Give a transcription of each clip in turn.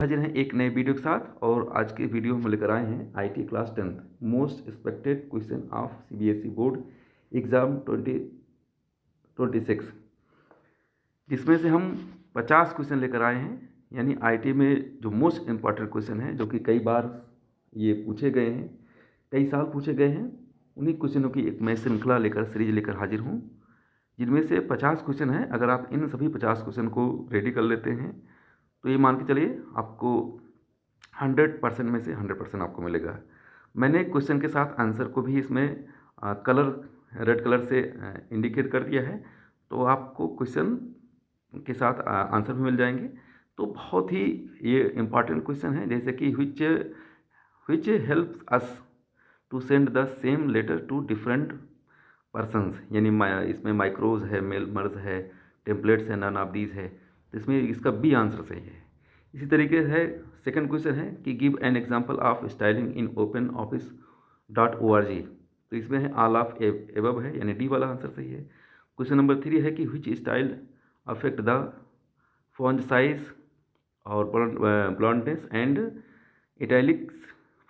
हाजिर हैं एक नए वीडियो के साथ। और आज के वीडियो हम लेकर आए हैं IT class 10th most expected question of CBSE board exam 2026, जिसमें से हम 50 क्वेश्चन लेकर आए हैं। यानी आईटी में जो मोस्ट इम्पॉर्टेंट क्वेश्चन हैं, जो कि कई बार ये पूछे गए हैं, कई साल पूछे गए हैं, उन्हीं क्वेश्चनों की एक मैं श्रृंखला लेकर सीरीज लेकर हाजिर हूँ, जिनमें से 50 क्वेश्चन हैं। अगर आप इन सभी 50 क्वेश्चन को रेडी कर लेते हैं तो ये मान के चलिए आपको 100% में से 100% आपको मिलेगा। मैंने क्वेश्चन के साथ आंसर को भी इसमें कलर रेड कलर से इंडिकेट कर दिया है, तो आपको क्वेश्चन के साथ आंसर भी मिल जाएंगे। तो बहुत ही ये इम्पॉर्टेंट क्वेश्चन है, जैसे कि which helps us to send the same letter to different persons. यानी इसमें माइक्रोज है, मेलमर्स है, टेम्पलेट्स है, नन ऑफ दीज है। तो इसमें इसका बी आंसर सही है। इसी तरीके से सेकंड क्वेश्चन है कि give an example of styling in open office .org। तो इसमें है ऑल ऑफ एबव है, यानी डी वाला आंसर सही है। क्वेश्चन नंबर 3 है कि which style affect the font size और boldness and italics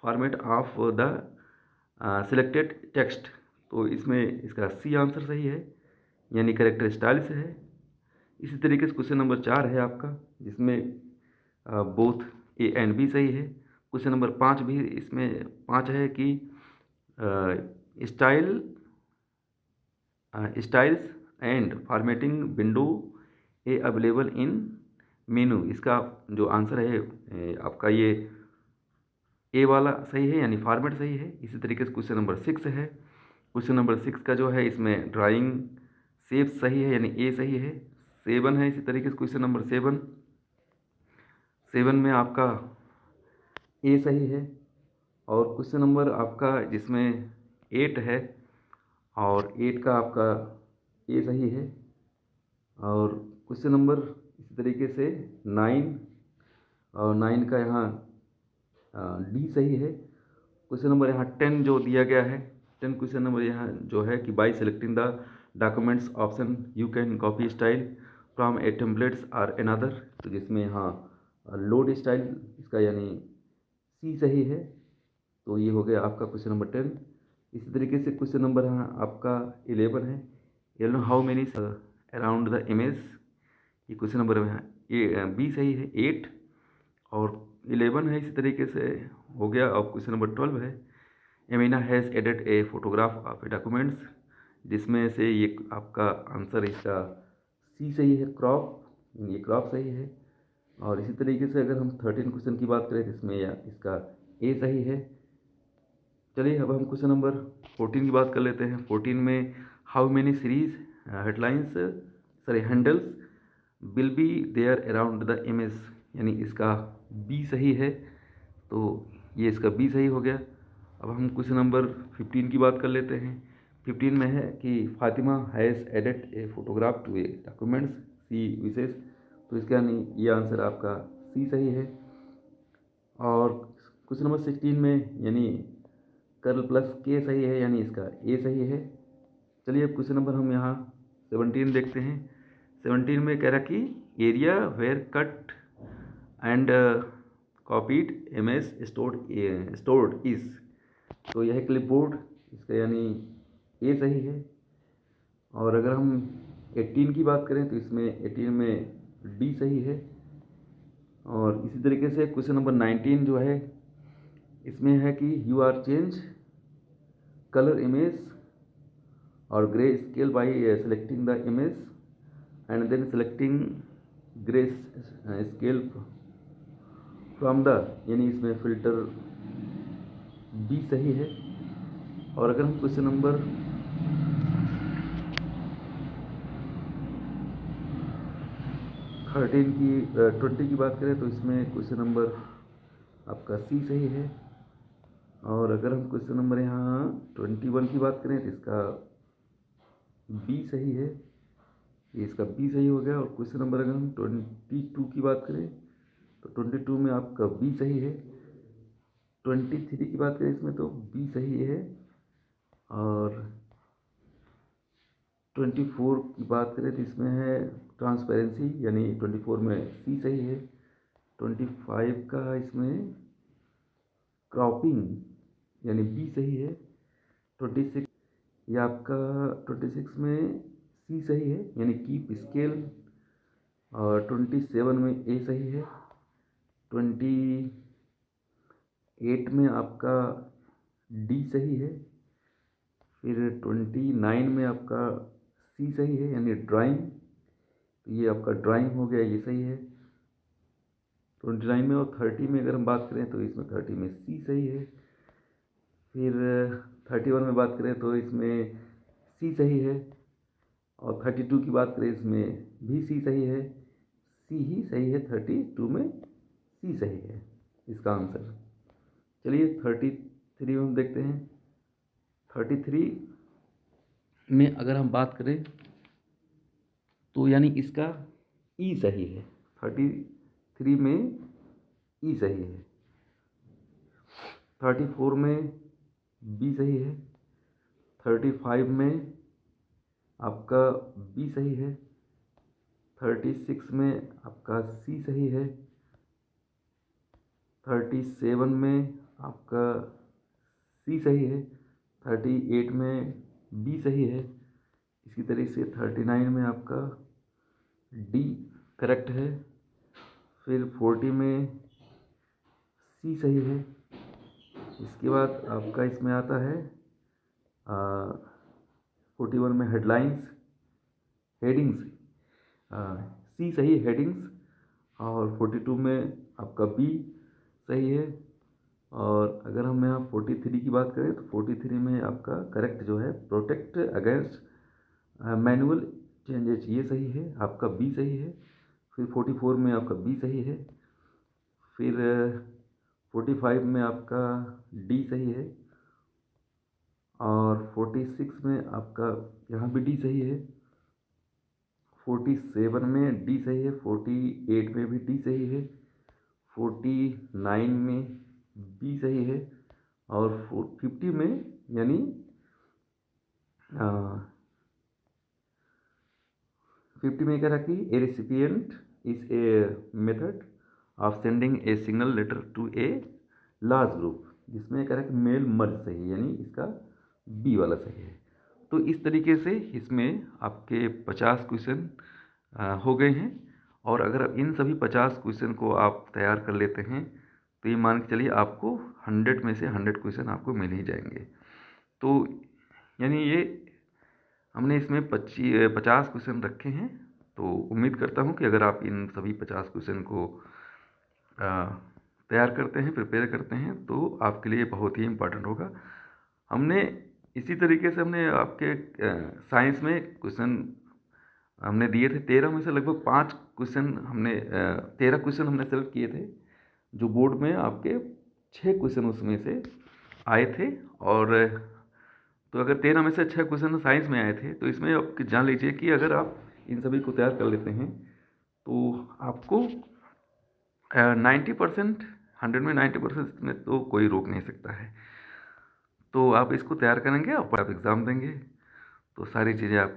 format of the selected text. तो इसमें इसका सी आंसर सही है, यानी करेक्टर स्टाइल से है। इसी तरीके से क्वेश्चन नंबर 4 है आपका, जिसमें बोथ ए एंड बी सही है। क्वेश्चन नंबर 5 भी इसमें 5 है कि style styles and formatting window A available in मेनू। इसका जो आंसर है आपका ये ए वाला सही है, यानी फॉर्मेट सही है। इसी तरीके से क्वेश्चन नंबर 6 है। क्वेश्चन नंबर 6 का जो है इसमें ड्राइंग शेप सही है, यानी ए सही है। 7 है इसी तरीके से क्वेश्चन नंबर 7 में आपका ए सही है। और क्वेश्चन नंबर आपका जिसमें 8 है, और 8 का आपका ए सही है। और क्वेश्चन नंबर इसी तरीके से 9, और 9 का यहाँ डी सही है। क्वेश्चन नंबर यहाँ 10 जो दिया गया है, 10 क्वेश्चन नंबर यहाँ जो है कि by selecting the documents option you can copy style from a templates or another. तो जिसमें यहाँ लोड स्टाइल इसका यानी सी सही है। तो ये हो गया आपका क्वेश्चन नंबर 10। इसी तरीके से क्वेश्चन नंबर यहाँ आपका 11 है। 11 how many around the image. ये क्वेश्चन नंबर यहाँ ए बी सही है, 8। और 11 है इसी तरीके से हो गया। और क्वेश्चन नंबर 12 है Amina has added a photograph of a documents, जिसमें से ये आपका आंसर इसका सी सही है, क्रॉप, ये क्रॉप सही है। और इसी तरीके से अगर हम 13 क्वेश्चन की बात करें तो इसमें इसका ए सही है। चलिए अब हम क्वेश्चन नंबर 14 की बात कर लेते हैं। 14 में how many series headlines sorry handles will be there around the image, यानी इसका बी सही है। तो ये इसका बी सही हो गया। अब हम क्वेश्चन नंबर 15 की बात कर लेते हैं। 15 में है कि Fatima has added a photograph to a documents सी विशेष। तो इसका यानी ये आंसर आपका सी सही है। और क्वेश्चन नंबर 16 में यानी कर्ल प्लस के सही है, यानी इसका ए सही है। चलिए अब क्वेश्चन नंबर हम यहाँ 17 देखते हैं। 17 में कह रहा कि area where cut and copied image stored is. तो यह क्लिपबोर्ड, इसका यानी ए सही है। और अगर हम 18 की बात करें तो इसमें 18 में डी सही है। और इसी तरीके से क्वेश्चन नंबर 19 जो है इसमें है कि you are change colour image और greyscale by selecting the image and then selecting greyscale from the, यानी इसमें फिल्टर बी सही है। और अगर हम क्वेश्चन नंबर 20 की बात करें तो इसमें क्वेश्चन नंबर आपका सी सही है। और अगर हम क्वेश्चन नंबर यहाँ 21 की बात करें तो इसका बी सही है, ये इसका बी सही हो गया। और क्वेश्चन नंबर अगर हम 22 की बात करें तो 22 में आपका बी सही है। 23 की बात करें इसमें तो बी सही है। और 24 की बात करें तो इसमें है ट्रांसपेरेंसी, यानी 24 में सी सही है। 25 का इसमें क्रॉपिंग यानी बी सही है। 26 ये आपका 26 में सी सही है यानी कीप स्केल। और 27 में ए सही है। 28 में आपका डी सही है। फिर 29 में आपका सी सही है यानी ड्राइंग, तो ये आपका ड्राइंग हो गया, ये सही है 29 में। और 30 में अगर हम बात करें तो इसमें 30 में सी सही है। फिर 31 में बात करें तो इसमें सी सही है। और 32 की बात करें इसमें भी सी सही है, सी ही सही है। 32 में सी सही है इसका आंसर। चलिए 33 में हम देखते हैं। 33 में अगर हम बात करें तो यानी इसका ई सही है। 33 में ई सही है। 34 में बी सही है। 35 में आपका बी सही है। 36 में आपका सी सही है। 37 में आपका सी सही है। 38 में बी सही है। इसी तरीके से 39 में आपका डी करेक्ट है। फिर 40 में सी सही है। इसके बाद आपका इसमें आता है 41 में हेडिंग्स सी सही है हेडिंग्स। और 42 में आपका बी सही है। और अगर हम यहाँ 43 की बात करें तो 43 में आपका करेक्ट जो है प्रोटेक्ट अगेंस्ट मैनुअल चेंजेस, ये सही है, आपका बी सही है। फिर 44 में आपका बी सही है। फिर 45 में आपका डी सही है। और 46 में आपका यहाँ भी डी सही है। 47 में डी सही है। 48 में भी डी सही है। 49 में बी सही है। और 50 में यानी 50 में क्या रहा कि a recipient is a method of sending a signal letter to a large group, जिसमें क्या रहा कि मेल मर्ज सही है यानी इसका बी वाला सही है। तो इस तरीके से इसमें आपके 50 क्वेश्चन हो गए हैं। और अगर इन सभी 50 क्वेश्चन को आप तैयार कर लेते हैं तो ये मान के चलिए आपको 100 में से 100 क्वेश्चन आपको मिल ही जाएंगे। तो यानी ये हमने इसमें 50 क्वेश्चन रखे हैं। तो उम्मीद करता हूँ कि अगर आप इन सभी 50 क्वेश्चन को तैयार करते हैं, प्रिपेयर करते हैं, तो आपके लिए बहुत ही इम्पोर्टेंट होगा। हमने इसी तरीके से हमने आपके साइंस में क्वेश्चन हमने दिए थे 13 में से लगभग 5 क्वेश्चन हमने 13 क्वेश्चन हमने सेलेक्ट किए थे, जो बोर्ड में आपके 6 क्वेश्चन उसमें से आए थे। और तो अगर 13 में से 6 क्वेश्चन साइंस में आए थे, तो इसमें आप जान लीजिए कि अगर आप इन सभी को तैयार कर लेते हैं तो आपको 90%, 100 में 90% में तो कोई रोक नहीं सकता है। तो आप इसको तैयार करेंगे और आप एग्ज़ाम देंगे तो सारी चीज़ें आप